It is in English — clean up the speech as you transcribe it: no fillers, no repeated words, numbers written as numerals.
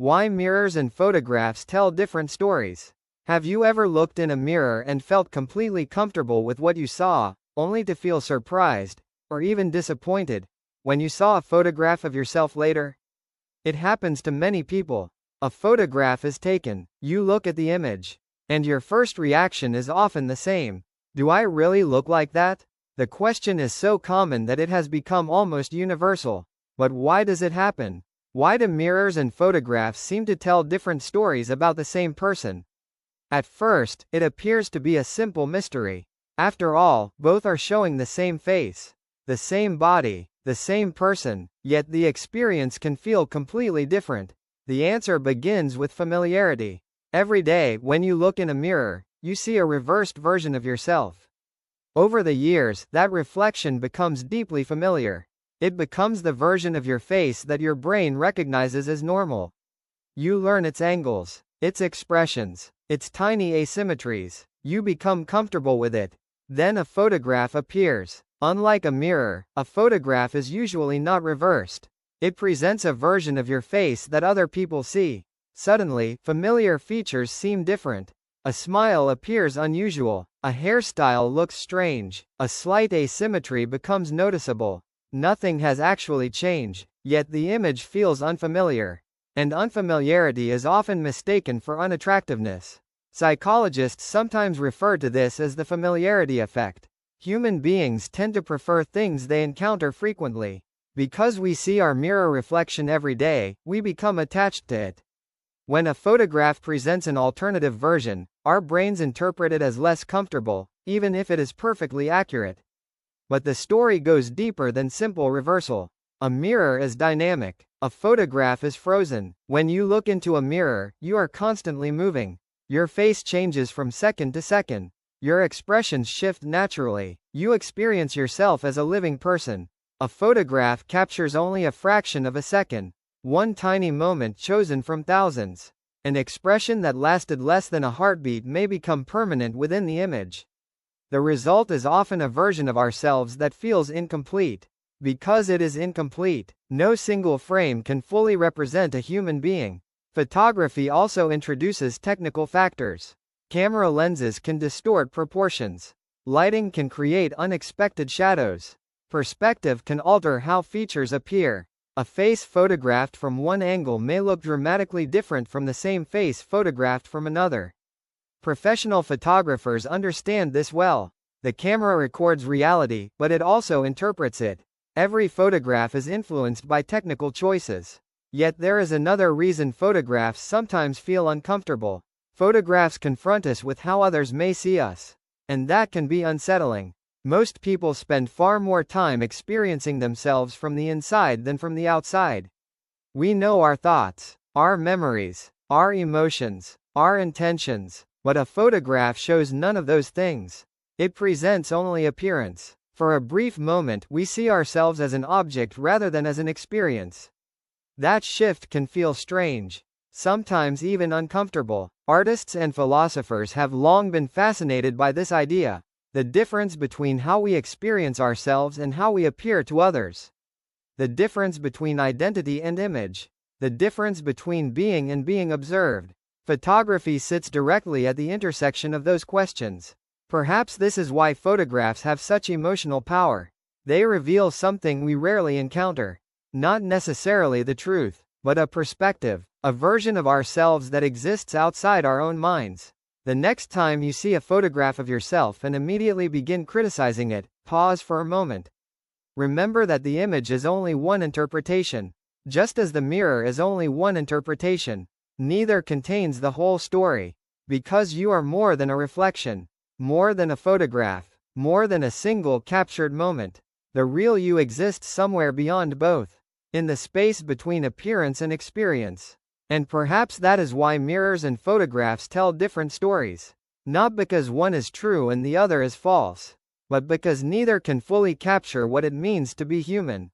Why mirrors and photographs tell different stories. Have you ever looked in a mirror and felt completely comfortable with what you saw, only to feel surprised, or even disappointed, when you saw a photograph of yourself later? It happens to many people. A photograph is taken, you look at the image, and your first reaction is often the same. Do I really look like that? The question is so common that it has become almost universal. But why does it happen? Why do mirrors and photographs seem to tell different stories about the same person? At first, it appears to be a simple mystery. After all, both are showing the same face, the same body, the same person, yet the experience can feel completely different. The answer begins with familiarity. Every day, when you look in a mirror, you see a reversed version of yourself. Over the years, that reflection becomes deeply familiar. It becomes the version of your face that your brain recognizes as normal. You learn its angles, its expressions, its tiny asymmetries. You become comfortable with it. Then a photograph appears. Unlike a mirror, a photograph is usually not reversed. It presents a version of your face that other people see. Suddenly, familiar features seem different. A smile appears unusual. A hairstyle looks strange. A slight asymmetry becomes noticeable. Nothing has actually changed, yet the image feels unfamiliar. And unfamiliarity is often mistaken for unattractiveness. Psychologists sometimes refer to this as the familiarity effect. Human beings tend to prefer things they encounter frequently. Because we see our mirror reflection every day, we become attached to it. When a photograph presents an alternative version, our brains interpret it as less comfortable, even if it is perfectly accurate. But the story goes deeper than simple reversal. A mirror is dynamic. A photograph is frozen. When you look into a mirror, you are constantly moving. Your face changes from second to second. Your expressions shift naturally. You experience yourself as a living person. A photograph captures only a fraction of a second. One tiny moment chosen from thousands. An expression that lasted less than a heartbeat may become permanent within the image. The result is often a version of ourselves that feels incomplete. Because it is incomplete, no single frame can fully represent a human being. Photography also introduces technical factors. Camera lenses can distort proportions. Lighting can create unexpected shadows. Perspective can alter how features appear. A face photographed from one angle may look dramatically different from the same face photographed from another. Professional photographers understand this well. The camera records reality, but it also interprets it. Every photograph is influenced by technical choices. Yet there is another reason photographs sometimes feel uncomfortable. Photographs confront us with how others may see us. And that can be unsettling. Most people spend far more time experiencing themselves from the inside than from the outside. We know our thoughts, our memories, our emotions, our intentions. But a photograph shows none of those things. It presents only appearance. For a brief moment, we see ourselves as an object rather than as an experience. That shift can feel strange, sometimes even uncomfortable. Artists and philosophers have long been fascinated by this idea, the difference between how we experience ourselves and how we appear to others. The difference between identity and image. The difference between being and being observed. Photography sits directly at the intersection of those questions. Perhaps this is why photographs have such emotional power. They reveal something we rarely encounter. Not necessarily the truth, but a perspective, a version of ourselves that exists outside our own minds. The next time you see a photograph of yourself and immediately begin criticizing it, pause for a moment. Remember that the image is only one interpretation. Just as the mirror is only one interpretation. Neither contains the whole story. Because you are more than a reflection. More than a photograph. More than a single captured moment. The real you exists somewhere beyond both. In the space between appearance and experience. And perhaps that is why mirrors and photographs tell different stories. Not because one is true and the other is false. But because neither can fully capture what it means to be human.